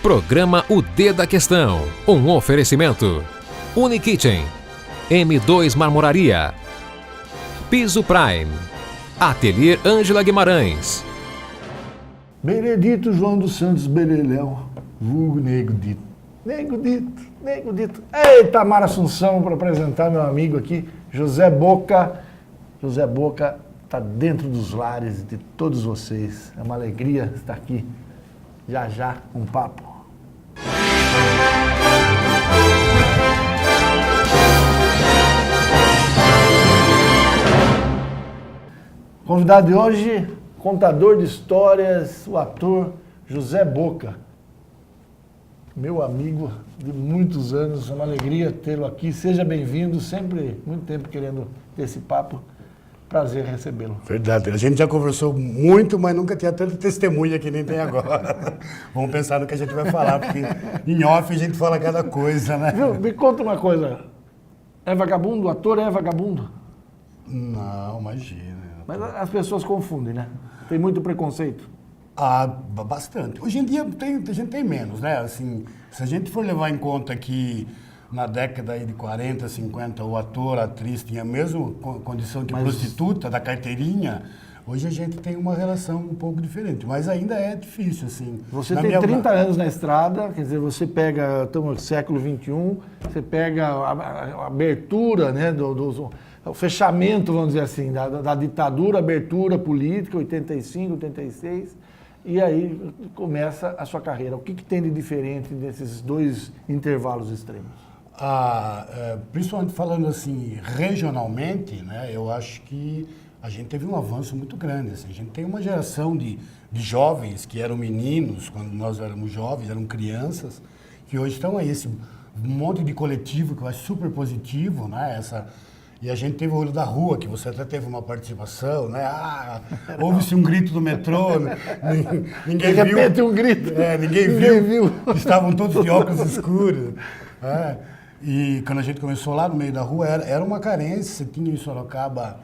Programa O D da Questão. Um oferecimento. Unikitchen. M2 Marmoraria. Piso Prime. Ateliê Ângela Guimarães. Benedito João dos Santos Beleléu, vulgo Nego Dito. Nego Dito, Nego Dito. Eita, Mara Assunção, para apresentar meu amigo aqui, José Boca. José Boca está dentro dos lares de todos vocês. É uma alegria estar aqui. Já já, um papo. Convidado de hoje, contador de histórias, o ator José Boca. Meu amigo de muitos anos, é uma alegria tê-lo aqui. Seja bem-vindo, sempre, muito tempo querendo ter esse papo. Prazer recebê-lo. Verdade, a gente já conversou muito, mas nunca tinha tanta testemunha que nem tem agora. Vamos pensar no que a gente vai falar, porque em off a gente fala cada coisa, né? Viu? Me conta uma coisa, é vagabundo? O ator é vagabundo? Não, imagina. Mas as pessoas confundem, né? Tem muito preconceito. Ah, bastante. Hoje em dia a gente tem menos, né? Assim, se a gente for levar em conta que na década aí de 40, 50, o ator, a atriz tinha a mesma condição de prostituta, da carteirinha, hoje a gente tem uma relação um pouco diferente, mas ainda é difícil, assim. Você tem 30 anos na estrada, quer dizer, você pega, estamos no século XXI, você pega a abertura, né, o fechamento, vamos dizer assim, da ditadura, abertura política, 85, 86, e aí começa a sua carreira. O que tem de diferente nesses dois intervalos extremos? Principalmente falando assim, regionalmente, né, eu acho que a gente teve um avanço muito grande. Assim, a gente tem uma geração de jovens que eram meninos quando nós éramos jovens, eram crianças, que hoje estão aí, esse monte de coletivo que eu acho super positivo, né, e a gente teve o Olho da Rua, que você até teve uma participação, né? Houve-se um grito do metrô, ninguém viu. De repente um grito. Ninguém viu. Estavam todos de óculos escuros. E quando a gente começou lá no meio da rua, era uma carência. Você tinha em Sorocaba,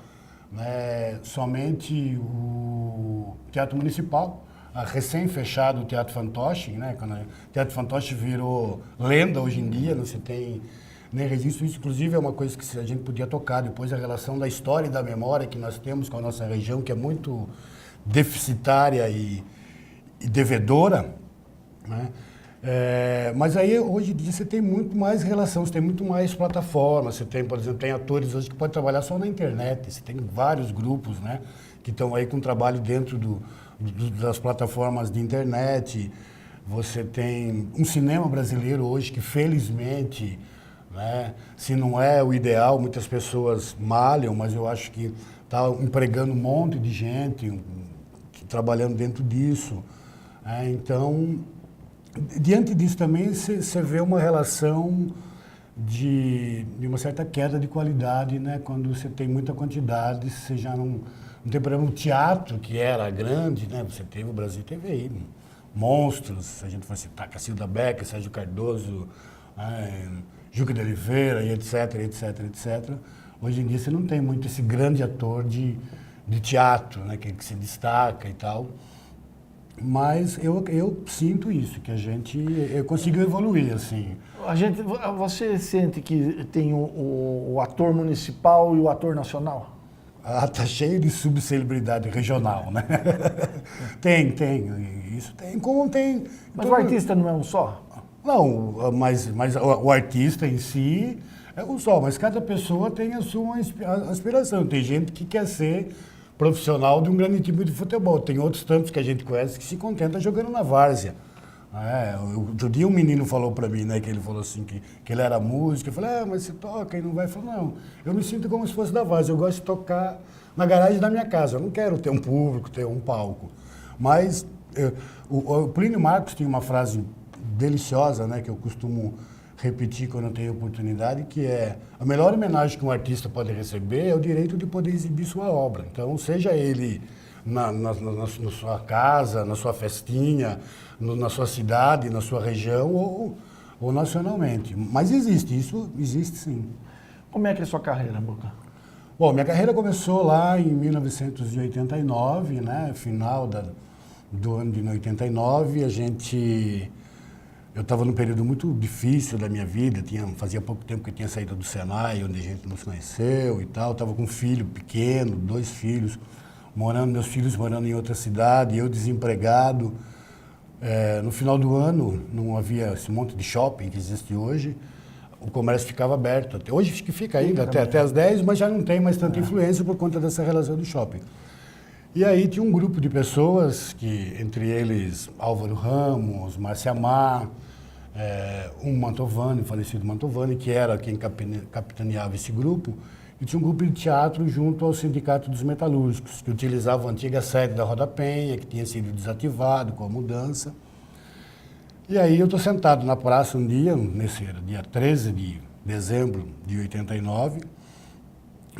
né, somente o Teatro Municipal, recém-fechado o Teatro Fantoche, né? Quando o Teatro Fantoche virou lenda hoje em dia, não se tem nem registro. Isso, inclusive, é uma coisa que a gente podia tocar depois, a relação da história e da memória que nós temos com a nossa região, que é muito deficitária e devedora, né? Mas aí, hoje em dia, você tem muito mais relação, você tem muito mais plataformas. Você tem, por exemplo, tem atores hoje que podem trabalhar só na internet. Você tem vários grupos, né, que estão aí com trabalho dentro das plataformas de internet. Você tem um cinema brasileiro hoje que, felizmente, né, se não é o ideal, muitas pessoas malham, mas eu acho que está empregando um monte de gente trabalhando dentro disso. Então, diante disso também, você vê uma relação de uma certa queda de qualidade, né? Quando você tem muita quantidade, você já não tem problema. O teatro, que era grande, né? O Brasil teve aí monstros, se a gente for citar Cacilda Becker, Sérgio Cardoso, Juca de Oliveira, e etc, etc, etc. Hoje em dia você não tem muito esse grande ator de teatro, né? Que se destaca e tal. Mas eu sinto isso, que eu consigo evoluir, assim. Você sente que tem o ator municipal e o ator nacional? Tá cheio de subcelebridade regional, né? Tem. Isso tem, como tem. Mas o artista não é um só? Não, mas o artista em si é um só, mas cada pessoa tem a sua aspiração. Tem gente que quer ser profissional de um grande time de futebol. Tem outros tantos que a gente conhece que se contenta jogando na várzea. Outro dia um menino falou para mim, né, que ele falou assim, que ele era músico. Eu falei, mas você toca e não vai? Ele falou, não, eu me sinto como se fosse da várzea. Eu gosto de tocar na garagem da minha casa. Eu não quero ter um público, ter um palco. Mas o Plínio Marcos tinha uma frase deliciosa, né, que eu costumo repetir quando eu tenho oportunidade, que é: a melhor homenagem que um artista pode receber é o direito de poder exibir sua obra. Então, seja ele na sua casa, na sua festinha, na sua cidade, na sua região ou nacionalmente. Mas isso existe sim. Como é que é a sua carreira, Boca? Bom, minha carreira começou lá em 1989, né, final do ano de 89, a gente eu estava num período muito difícil da minha vida, fazia pouco tempo que eu tinha saído do Senai, onde a gente não se conheceu e tal, estava com um filho pequeno, 2 filhos, meus filhos morando em outra cidade, eu desempregado. No final do ano, não havia esse monte de shopping que existe hoje, o comércio ficava aberto. Hoje que fica ainda até as 10, mas já não tem mais tanta influência por conta dessa relação do shopping. E aí tinha um grupo de pessoas, entre eles Álvaro Ramos, Márcia Mar, um Mantovani, falecido Mantovani, que era quem capitaneava esse grupo, e tinha um grupo de teatro junto ao Sindicato dos Metalúrgicos, que utilizava a antiga sede da Roda Penha, que tinha sido desativado com a mudança. E aí eu estou sentado na praça um dia, era dia 13 de dezembro de 89,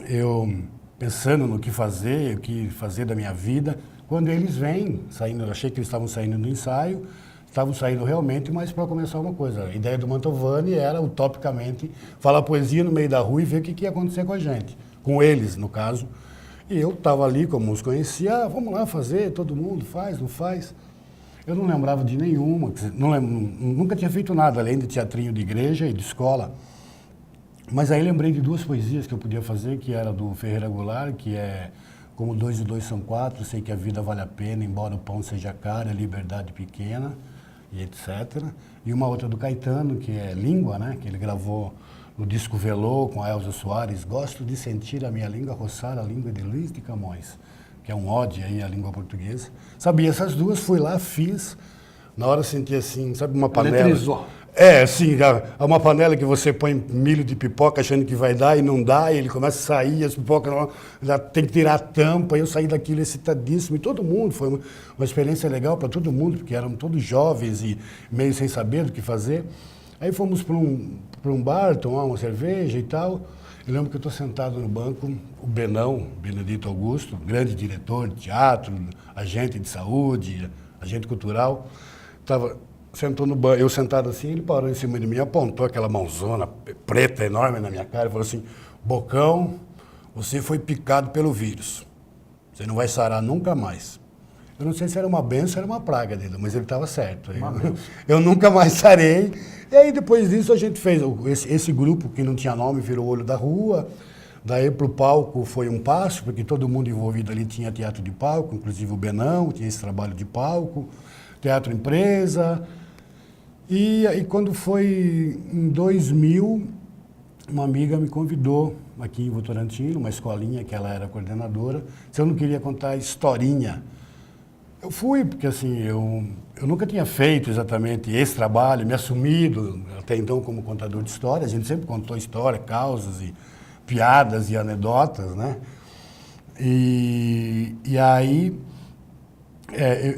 eu pensando no que fazer, o que fazer da minha vida, quando eles vêm, saindo, eu achei que eles estavam saindo do ensaio, estavam saindo realmente, mas para começar uma coisa. A ideia do Mantovani era, utopicamente, falar poesia no meio da rua e ver o que ia acontecer com a gente. Com eles, no caso. E eu estava ali, como os conhecia, vamos lá fazer, todo mundo faz, não faz. Eu não lembrava de nenhuma, nunca tinha feito nada, além de teatrinho de igreja e de escola. Mas aí lembrei de 2 poesias que eu podia fazer, que era do Ferreira Goulart, que é Como 2 e 2 são 4, sei que a vida vale a pena, embora o pão seja caro, a liberdade pequena, e etc. E uma outra do Caetano, que é Língua, né? Que ele gravou no disco Velô com a Elza Soares, Gosto de sentir a minha língua roçar a língua de Luiz de Camões, que é um ode aí à língua portuguesa. Sabia essas 2, fui lá, fiz, na hora senti assim, sabe, uma panela. Eletrizou. Sim, é uma panela que você põe milho de pipoca achando que vai dar e não dá, e ele começa a sair, as pipocas já tem que tirar a tampa, eu saí daquilo excitadíssimo, e todo mundo, foi uma experiência legal para todo mundo, porque eram todos jovens e meio sem saber do que fazer. Aí fomos para um bar, tomar uma cerveja e tal. Eu lembro que eu estou sentado no banco, o Benão, Benedito Augusto, grande diretor de teatro, agente de saúde, agente cultural, sentou no banco, eu sentado assim, ele parou em cima de mim, apontou aquela mãozona preta enorme na minha cara e falou assim, Bocão, você foi picado pelo vírus, você não vai sarar nunca mais. Eu não sei se era uma benção ou era uma praga dele, mas ele estava certo. Eu nunca mais sarei. E aí depois disso a gente fez esse grupo que não tinha nome, virou Olho da Rua. Daí para o palco foi um passo, porque todo mundo envolvido ali tinha teatro de palco, inclusive o Benão, tinha esse trabalho de palco, teatro empresa. E aí quando foi em 2000, uma amiga me convidou aqui em Votorantim, uma escolinha que ela era coordenadora, se eu não queria contar historinha. Eu fui, porque assim, eu nunca tinha feito exatamente esse trabalho, me assumido até então como contador de história. A gente sempre contou história, causas e piadas e anedotas, né? E aí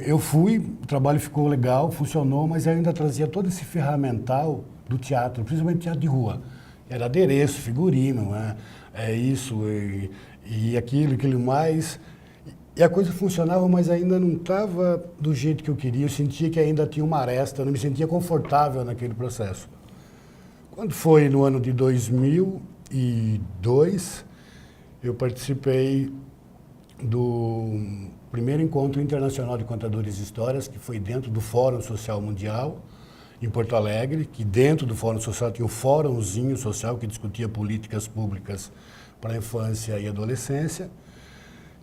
eu fui, o trabalho ficou legal, funcionou, mas eu ainda trazia todo esse ferramental do teatro, principalmente teatro de rua. Era adereço, figurino, né? Isso e aquilo mais. E a coisa funcionava, mas ainda não estava do jeito que eu queria. Eu sentia que ainda tinha uma aresta, eu não me sentia confortável naquele processo. Quando foi no ano de 2002, eu participei do primeiro encontro internacional de contadores de histórias, que foi dentro do Fórum Social Mundial, em Porto Alegre, que dentro do Fórum Social tinha um fórumzinho social que discutia políticas públicas para a infância e adolescência.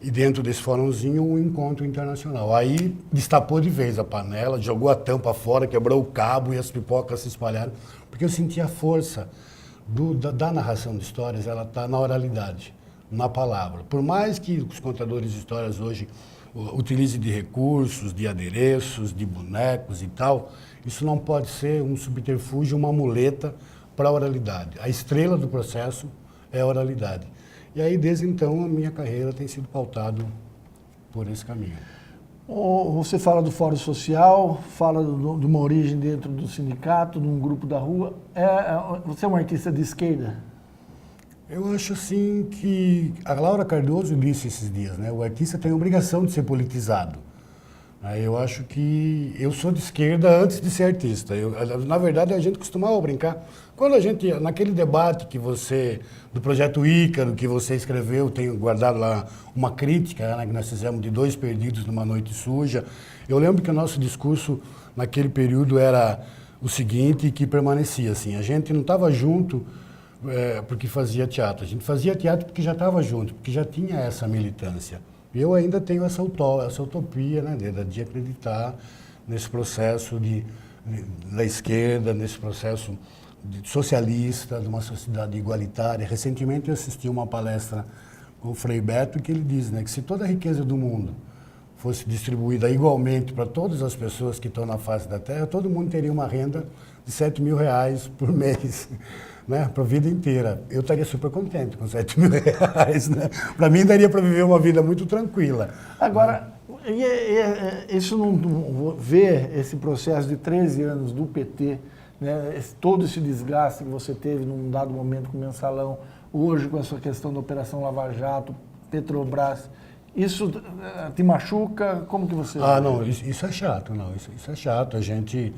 E dentro desse fórumzinho, um encontro internacional. Aí destapou de vez a panela, jogou a tampa fora, quebrou o cabo e as pipocas se espalharam. Porque eu senti a força da narração de histórias, ela está na oralidade, na palavra. Por mais que os contadores de histórias hoje utilizem de recursos, de adereços, de bonecos e tal, isso não pode ser um subterfúgio, uma muleta para a oralidade. A estrela do processo é a oralidade. E aí, desde então, a minha carreira tem sido pautada por esse caminho. Você fala do Fórum Social, fala de uma origem dentro do sindicato, de um grupo da rua. Você é um artista de esquerda? Eu acho assim que a Laura Cardoso disse esses dias, né? O artista tem a obrigação de ser politizado. Eu acho que eu sou de esquerda antes de ser artista. Na verdade, a gente costumava brincar. Quando a gente, naquele debate do Projeto Ícaro, que você escreveu, tenho guardado lá uma crítica, né, que nós fizemos de 2 perdidos numa noite suja. Eu lembro que o nosso discurso naquele período era o seguinte, que permanecia assim, a gente não estava junto porque fazia teatro, a gente fazia teatro porque já estava junto, porque já tinha essa militância. Eu ainda tenho essa utopia, né, de acreditar nesse processo da esquerda, nesse processo socialista, de uma sociedade igualitária. Recentemente eu assisti uma palestra com o Frei Beto que ele diz, né, que se toda a riqueza do mundo fosse distribuída igualmente para todas as pessoas que estão na face da Terra, todo mundo teria uma renda de R$7.000 por mês, né, para a vida inteira. Eu estaria super contente com R$7.000, né? Para mim daria para viver uma vida muito tranquila. Agora, isso não ver esse processo de 13 anos do PT, né, todo esse desgaste que você teve num dado momento com o Mensalão, hoje com essa questão da Operação Lava Jato, Petrobras, isso te machuca? Como que você... Não, isso é chato, não, isso é chato. A gente,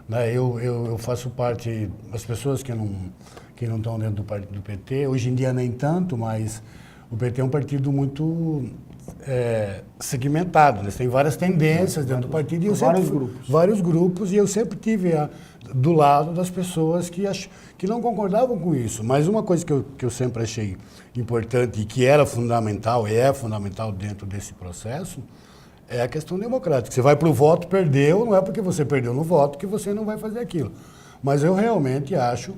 né, eu faço parte das pessoas que não estão dentro do PT, hoje em dia nem tanto, mas o PT é um partido muito segmentado, né? Tem várias tendências dentro do partido. E vários grupos, e eu sempre tive do lado das pessoas que não concordavam com isso. Mas uma coisa que eu sempre achei importante e que era fundamental, e é fundamental dentro desse processo, é a questão democrática. Você vai para o voto, perdeu, não é porque você perdeu no voto que você não vai fazer aquilo. Mas eu realmente acho,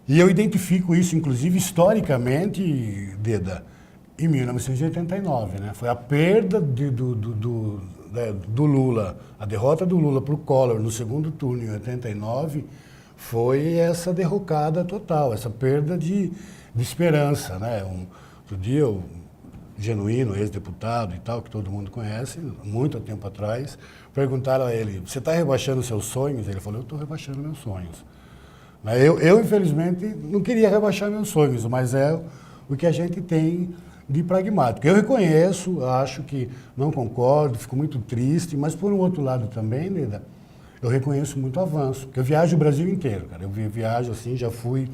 e eu identifico isso, inclusive, historicamente, Deda, em 1989, né? Foi a perda do Lula, a derrota do Lula para o Collor no segundo turno em 89, foi essa derrocada total, essa perda de esperança, né? Outro dia, o Genuíno, ex-deputado e tal, que todo mundo conhece, muito tempo atrás, perguntaram a ele, você está rebaixando seus sonhos? Ele falou, eu estou rebaixando meus sonhos. Eu, infelizmente, não queria rebaixar meus sonhos, mas é o que a gente tem de pragmático. Eu reconheço, acho que não concordo, fico muito triste, mas por um outro lado também, Leda, eu reconheço muito avanço, porque eu viajo o Brasil inteiro, cara. Eu viajo assim, já fui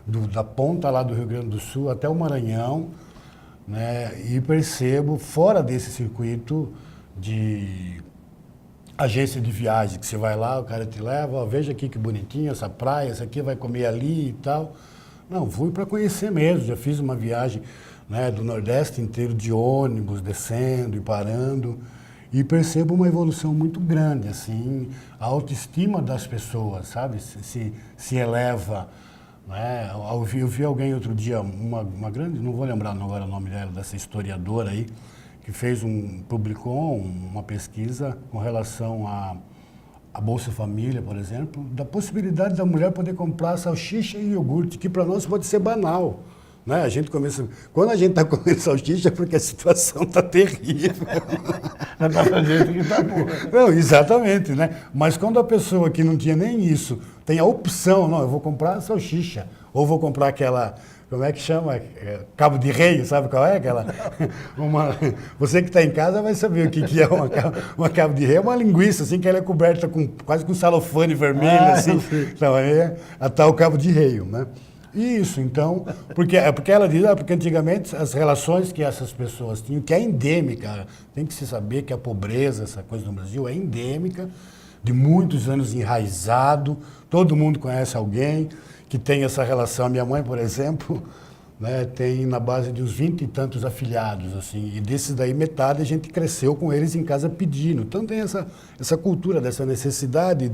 da ponta lá do Rio Grande do Sul até o Maranhão, né, e percebo, fora desse circuito de agência de viagem, que você vai lá, o cara te leva, ó, veja aqui que bonitinho essa praia, essa aqui vai comer ali e tal. Não, fui para conhecer mesmo, já fiz uma viagem, né, do Nordeste inteiro de ônibus, descendo e parando, e percebo uma evolução muito grande, assim, a autoestima das pessoas, sabe, se eleva, né? Eu vi alguém outro dia, uma grande, não vou lembrar agora o nome dela, dessa historiadora aí, que publicou uma pesquisa com relação à Bolsa Família, por exemplo, da possibilidade da mulher poder comprar salsicha e iogurte, que para nós pode ser banal. Né? Quando a gente está comendo salsicha é porque a situação está terrível. Não, exatamente, né? Mas quando a pessoa que não tinha nem isso tem a opção, não, eu vou comprar salsicha, ou vou comprar aquela, como é que chama? Cabo de rei, sabe qual é aquela? Você que está em casa vai saber o que é uma cabo de rei, é uma linguiça, assim, que ela é coberta quase com celofane vermelho, assim. Então, é a tal cabo de rei, né? Isso, então, porque ela diz, porque antigamente as relações que essas pessoas tinham, que é endêmica, tem que se saber que a pobreza, essa coisa no Brasil, é endêmica, de muitos anos enraizado, todo mundo conhece alguém que tem essa relação. A minha mãe, por exemplo, né, tem na base de uns 20 e tantos afilhados, assim, e desses daí metade a gente cresceu com eles em casa pedindo. Então tem essa cultura, dessa necessidade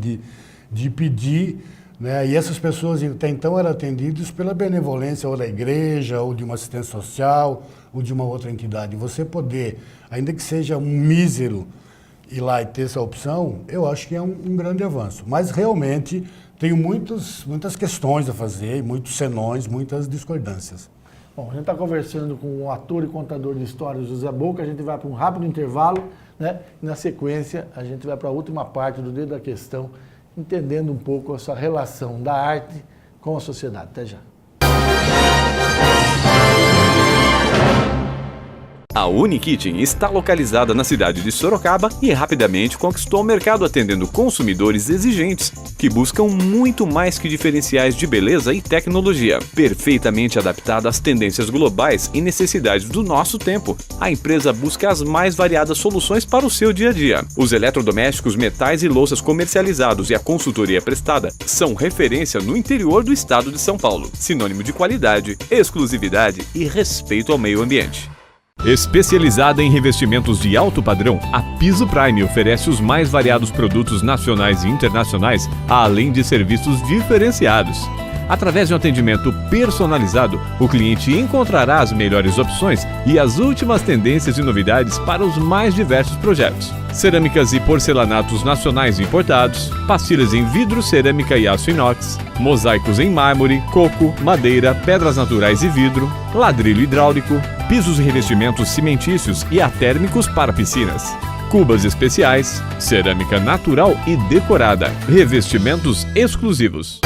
de pedir, né? E essas pessoas até então eram atendidas pela benevolência ou da igreja, ou de uma assistência social, ou de uma outra entidade. Você poder, ainda que seja um mísero, ir lá e ter essa opção, eu acho que é um grande avanço. Mas realmente tenho muitas questões a fazer, muitos senões, muitas discordâncias. Bom, a gente está conversando com o ator e contador de histórias José Boca, a gente vai para um rápido intervalo, né? E na sequência a gente vai para a última parte do Dedo da Questão, entendendo um pouco essa relação da arte com a sociedade. Até já. A Unikitchen está localizada na cidade de Sorocaba e rapidamente conquistou o mercado atendendo consumidores exigentes que buscam muito mais que diferenciais de beleza e tecnologia, perfeitamente adaptado às tendências globais e necessidades do nosso tempo. A empresa busca as mais variadas soluções para o seu dia a dia. Os eletrodomésticos, metais e louças comercializados e a consultoria prestada são referência no interior do estado de São Paulo, sinônimo de qualidade, exclusividade e respeito ao meio ambiente. Especializada em revestimentos de alto padrão, a Piso Prime oferece os mais variados produtos nacionais e internacionais, além de serviços diferenciados. Através de um atendimento personalizado, o cliente encontrará as melhores opções e as últimas tendências e novidades para os mais diversos projetos. Cerâmicas e porcelanatos nacionais importados, pastilhas em vidro, cerâmica e aço inox, mosaicos em mármore, coco, madeira, pedras naturais e vidro, ladrilho hidráulico, pisos e revestimentos cimentícios e atérmicos para piscinas. Cubas especiais, cerâmica natural e decorada, revestimentos exclusivos.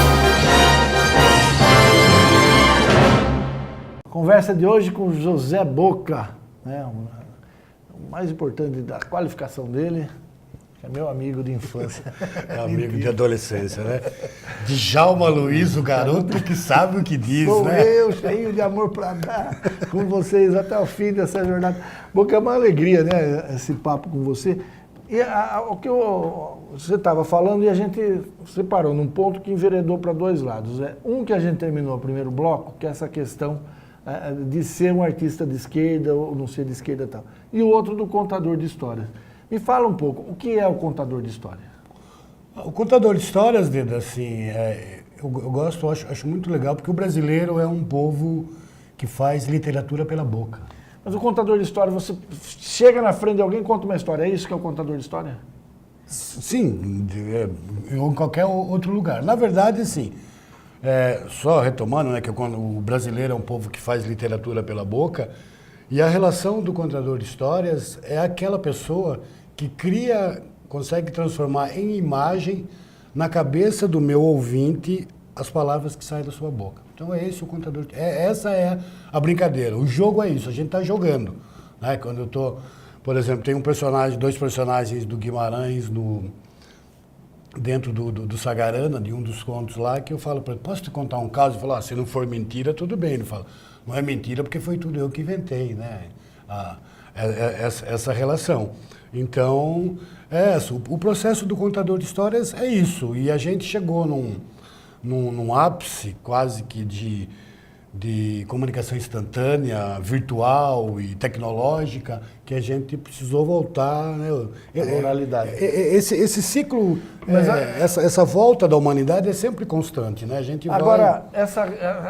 Conversa de hoje com José Boca, né? O mais importante da qualificação dele, que é meu amigo de infância. É amigo de adolescência, né? Djalma Luiz, o garoto que sabe o que diz, Sou né? eu, cheio de amor para dar com vocês até o fim dessa jornada. Boca, é uma alegria, né, esse papo com você. E o que você estava falando e a gente separou num ponto que enveredou para dois lados. Um que a gente terminou o primeiro bloco, que é essa questão de ser um artista de esquerda ou não ser de esquerda e tal. E o outro do contador de histórias. Me fala um pouco, o que é o contador de história? O contador de histórias, Deda, assim, eu gosto, acho muito legal, porque o brasileiro é um povo que faz literatura pela boca. Mas o contador de história, você chega na frente de alguém e conta uma história, é isso que é o contador de história? Sim, ou em qualquer outro lugar. Na verdade, sim. Só retomando, né, que o brasileiro é um povo que faz literatura pela boca, e a relação do contador de histórias é aquela pessoa que consegue transformar em imagem na cabeça do meu ouvinte as palavras que saem da sua boca. Então é esse o contador. Essa é a brincadeira. O jogo é isso, a gente está jogando. Né? Quando eu estou, por exemplo, tem dois personagens do Guimarães dentro do Sagarana, de um dos contos lá, que eu falo para ele, posso te contar um caso? Ele fala, se não for mentira, tudo bem. Ele fala, não é mentira porque foi tudo eu que inventei, né? Essa relação. Então, o processo do contador de histórias é isso. E a gente chegou num ápice quase que de comunicação instantânea, virtual e tecnológica, que a gente precisou voltar, né? A oralidade. Esse ciclo, essa volta da humanidade é sempre constante, né? A gente Agora,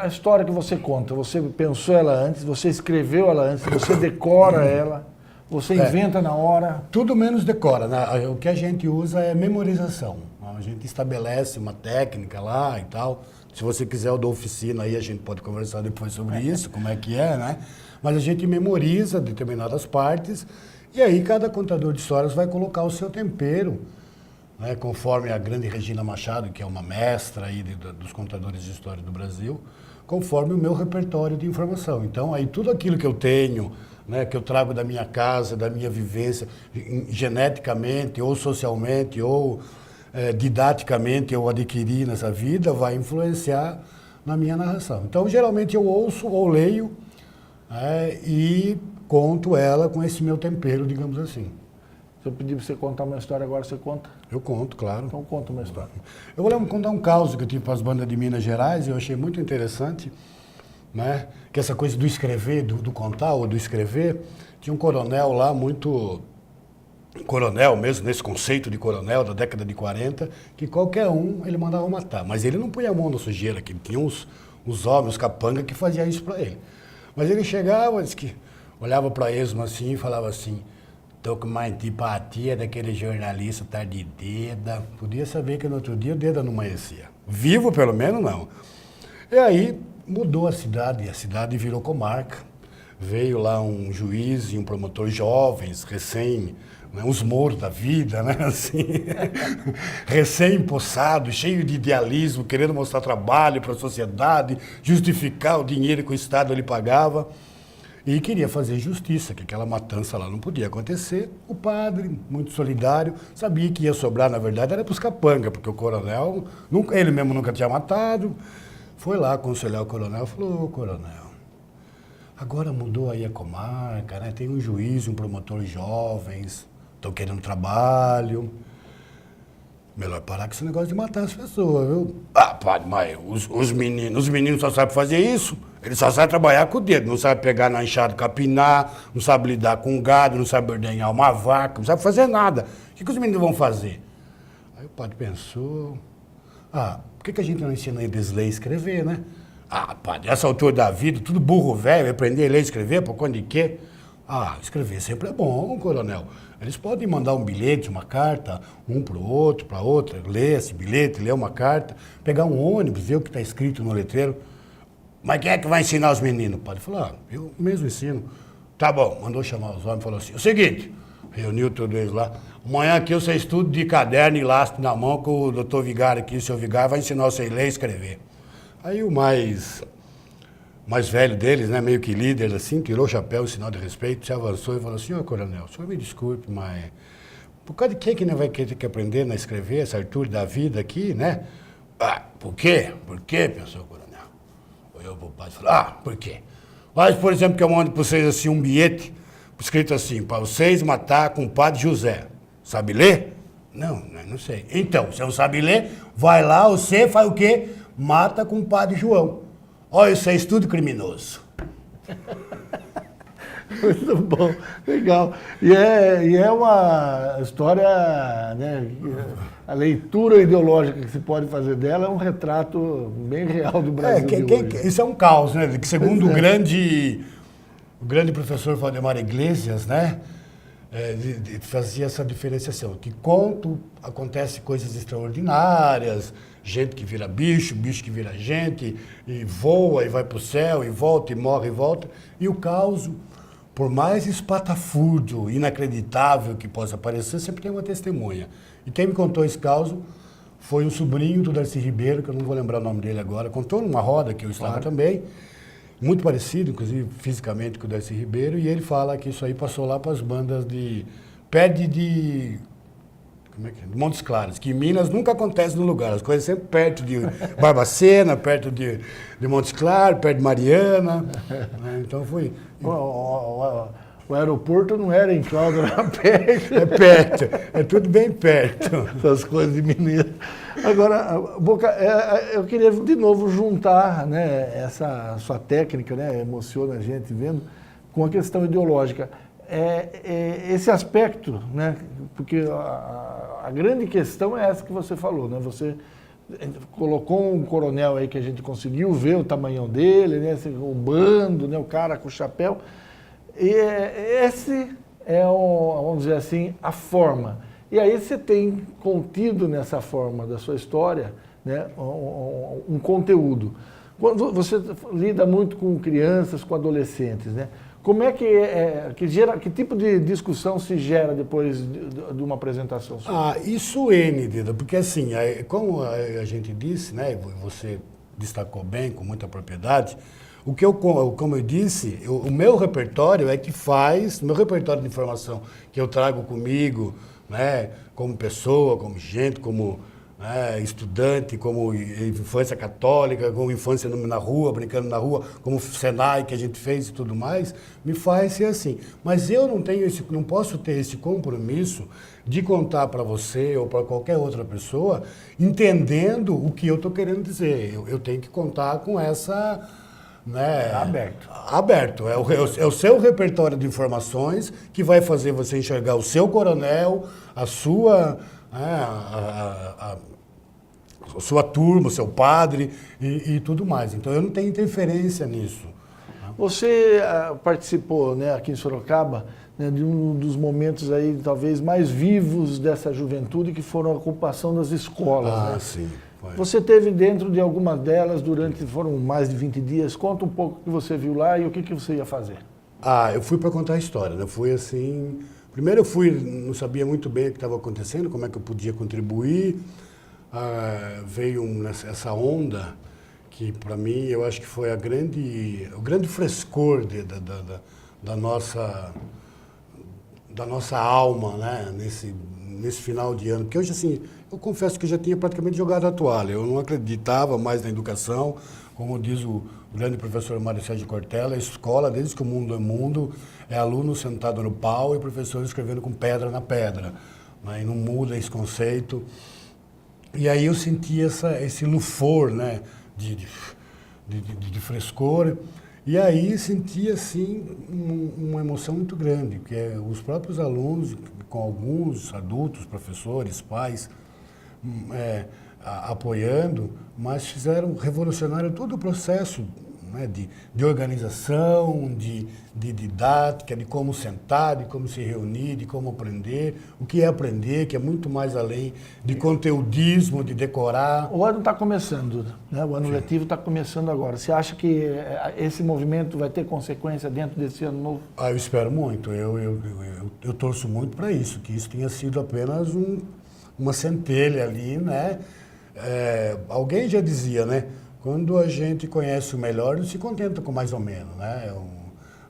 a história que você conta, você pensou ela antes, você escreveu ela antes, você decora ela, você inventa na hora? Tudo menos decora, né? O que a gente usa é memorização. A gente estabelece uma técnica lá e tal. Se você quiser, eu dou oficina aí, a gente pode conversar depois sobre isso, como é que é, né? Mas a gente memoriza determinadas partes e aí cada contador de histórias vai colocar o seu tempero, né? Conforme a grande Regina Machado, que é uma mestra aí dos contadores de história do Brasil, conforme o meu repertório de informação. Então, aí tudo aquilo que eu tenho, né, que eu trago da minha casa, da minha vivência, geneticamente ou socialmente ou didaticamente eu adquiri nessa vida, vai influenciar na minha narração. Então, geralmente eu ouço ou leio e conto ela com esse meu tempero, digamos assim. Se eu pedir para você contar uma história agora, você conta? Eu conto, claro. Então conta uma história. Eu vou contar um caso que eu tive para as bandas de Minas Gerais, eu achei muito interessante, né? Que essa coisa do escrever, do contar ou do escrever, tinha um coronel lá muito... coronel mesmo, nesse conceito de coronel da década de 40, que qualquer um ele mandava matar. Mas ele não punha a mão na sujeira, que tinha uns homens, os capangas, que faziam isso para ele. Mas ele chegava, disse que olhava para esmo assim e falava assim, tô com uma antipatia daquele jornalista Tardideda. Podia saber que no outro dia o Deda não amanhecia. Vivo, pelo menos, não. E aí mudou a cidade virou comarca. Veio lá um juiz e um promotor jovens, né, os moros da vida, né, assim, recém-empossados, cheio de idealismo, querendo mostrar trabalho para a sociedade, justificar o dinheiro que o Estado lhe pagava. E queria fazer justiça, que aquela matança lá não podia acontecer. O padre, muito solidário, sabia que ia sobrar, na verdade, era para os capangas, porque o coronel, ele mesmo nunca tinha matado. Foi lá aconselhar o coronel, falou: ô coronel, agora mudou aí a comarca, né? Tem um juiz, um promotor jovens, estão querendo trabalho. Melhor parar com esse negócio de matar as pessoas, viu? Ah, padre, mas os meninos só sabem fazer isso. Eles só sabem trabalhar com o dedo, não sabem pegar na enxada, capinar, não sabem lidar com o gado, não sabem ordenhar uma vaca, não sabem fazer nada. O que os meninos vão fazer? Aí o padre pensou: por que a gente não ensina eles a ler e escrever, né? Ah, padre, essa altura da vida, tudo burro velho, aprender a ler e escrever, por conta de quê? Ah, escrever sempre é bom, coronel. Eles podem mandar um bilhete, uma carta, um para o outro, para outra, ler esse bilhete, ler uma carta, pegar um ônibus, ver o que está escrito no letreiro. Mas quem é que vai ensinar os meninos? O padre falou: eu mesmo ensino. Tá bom, mandou chamar os homens e falou assim: o seguinte, reuniu todos eles lá, amanhã aqui você estuda de caderno e lastro na mão, que o doutor Vigário aqui, o seu Vigário, vai ensinar você a ler e escrever. Aí o mais velho deles, né, meio que líder, assim, tirou o chapéu, em sinal de respeito, se avançou e falou assim: ô coronel, o senhor me desculpe, mas por causa de que não vai ter que aprender a escrever essa altura da vida aqui, né? Por quê? Por quê, pensou o coronel? Olhou pro padre e falou: por quê? Mas, por exemplo, que eu mando para vocês assim um bilhete escrito assim: para vocês matar com o padre José. Sabe ler? Não sei. Então, você não sabe ler, vai lá, você faz o quê? Mata com o padre João. Olha, isso é estudo criminoso. Muito bom, legal. E é uma história, né, a leitura ideológica que se pode fazer dela é um retrato bem real do Brasil de hoje. Isso é um caos, né? Que segundo o grande professor Valdemar Iglesias, né, fazia essa diferenciação, que quando acontece coisas extraordinárias, gente que vira bicho, bicho que vira gente, e voa e vai para o céu, e volta, e morre e volta, e o caos, por mais espatafúrdio, inacreditável que possa parecer, sempre tem uma testemunha. E quem me contou esse caos foi um sobrinho do Darcy Ribeiro, que eu não vou lembrar o nome dele agora, contou numa roda que eu estava também, muito parecido, inclusive fisicamente, com o Darcy Ribeiro, e ele fala que isso aí passou lá para as bandas de Montes Claros, que em Minas nunca acontece no lugar, as coisas sempre perto de Barbacena, perto de Montes Claros, perto de Mariana, né? Então foi... O aeroporto não era em Cláudio, era perto. É perto, é tudo bem perto. Essas coisas de mineiro. Agora, Boca, eu queria de novo juntar, né, essa sua técnica, né, emociona a gente vendo, com a questão ideológica. Esse aspecto, né, porque a grande questão é essa que você falou, né, você colocou um coronel aí que a gente conseguiu ver o tamanhão dele, né, o bando, né, o cara com o chapéu. E esse é, vamos dizer assim, a forma. E aí você tem contido nessa forma da sua história, né, um conteúdo. Quando você lida muito com crianças, com adolescentes, né? Como é que tipo de discussão se gera depois de uma apresentação sua? Isso Dida, porque assim, como a gente disse, né, você destacou bem, com muita propriedade, como eu disse, o meu repertório meu repertório de informação que eu trago comigo, né, como pessoa, como gente, como estudante, como infância católica, como infância na rua, brincando na rua, como Senai que a gente fez e tudo mais, me faz ser assim. Mas eu não posso ter esse compromisso de contar para você ou para qualquer outra pessoa, entendendo o que eu estou querendo dizer. Eu tenho que contar com essa... Né? Aberto. É o seu repertório de informações que vai fazer você enxergar o seu coronel, a sua turma, o seu padre e tudo mais. Então eu não tenho interferência nisso. Você participou, né, aqui em Sorocaba, né, de um dos momentos aí talvez mais vivos dessa juventude, que foram a ocupação das escolas. Né? Sim. Você teve dentro de algumas delas foram mais de 20 dias. Conta um pouco o que você viu lá e o que você ia fazer. Eu fui para contar a história. Eu fui assim... Primeiro eu fui, não sabia muito bem o que estava acontecendo, como é que eu podia contribuir. Veio essa onda que para mim eu acho que foi o grande frescor da nossa alma, né? Nesse final de ano. Porque hoje, assim, eu confesso que já tinha praticamente jogado a toalha. Eu não acreditava mais na educação. Como diz o grande professor Mário Sérgio Cortella, a escola, desde que o mundo é mundo, é aluno sentado no pau e professor escrevendo com pedra na pedra. Né? E não muda esse conceito. E aí eu senti esse lufor, né? de frescor. E aí senti, assim, uma emoção muito grande, porque os próprios alunos, com alguns adultos, professores, pais, apoiando, mas fizeram revolucionário todo o processo, né, de organização, de didática, de como sentar, de como se reunir, de como aprender, o que é aprender, que é muito mais além de conteudismo, de decorar. O ano está começando, né? O ano letivo está começando agora. Você acha que esse movimento vai ter consequência dentro desse ano novo? Eu espero muito, eu torço muito para isso, que isso tenha sido apenas uma centelha ali, né? Alguém já dizia, né? Quando a gente conhece o melhor, não se contenta com mais ou menos, né?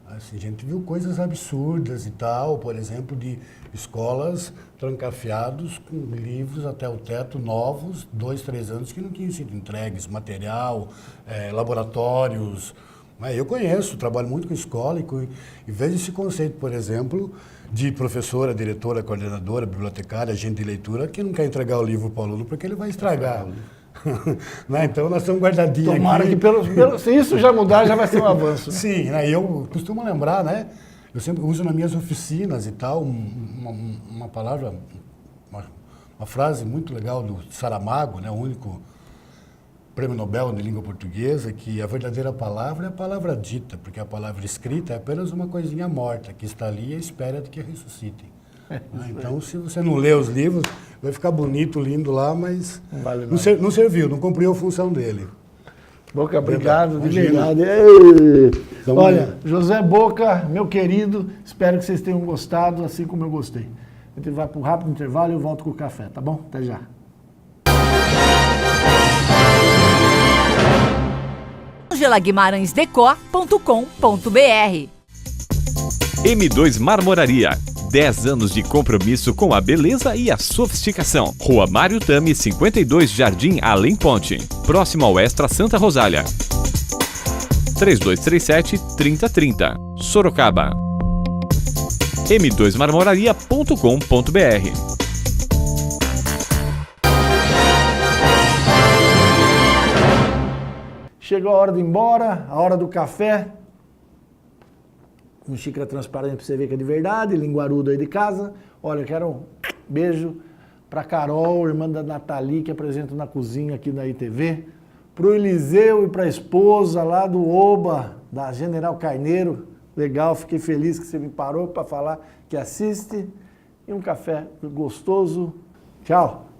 Assim, a gente viu coisas absurdas e tal, por exemplo, de escolas trancafiados com livros até o teto novos, 2, 3 anos, que não tinham sido entregues, material, laboratórios. Eu conheço, trabalho muito com escola e vejo esse conceito, por exemplo, de professora, diretora, coordenadora, bibliotecária, agente de leitura, que não quer entregar o livro para o aluno porque ele vai estragar. Né? Então nós estamos guardadinhos aqui. Tomara que se isso já mudar, já vai ser um avanço. Né? Sim, né? Eu costumo lembrar, né? Eu sempre uso nas minhas oficinas e tal, uma palavra, uma frase muito legal do Saramago, né? O único prêmio Nobel de língua portuguesa, que a verdadeira palavra é a palavra dita, porque a palavra escrita é apenas uma coisinha morta, que está ali à espera de que ressuscitem. Então, se você não lê os livros, vai ficar bonito, lindo lá, mas não serviu, não cumpriu a função dele. Boca, obrigado, de verdade. Então, olha, José Boca, meu querido, espero que vocês tenham gostado, assim como eu gostei. A gente vai para um rápido intervalo e eu volto com o café, tá bom? Até já. angelaguimarãesdecor.com.br M2 Marmoraria. 10 anos de compromisso com a beleza e a sofisticação. Rua Mário Tami, 52, Jardim Além Ponte. Próximo ao Extra Santa Rosália. 3237-3030. Sorocaba. m2marmoraria.com.br. Chegou a hora de ir embora, a hora do café. Uma xícara transparente para você ver que é de verdade, linguarudo aí de casa. Olha, eu quero um beijo para Carol, irmã da Nathalie, que apresenta na cozinha aqui da ITV. Para o Eliseu e para a esposa lá do Oba, da General Carneiro. Legal, fiquei feliz que você me parou para falar que assiste. E um café gostoso. Tchau.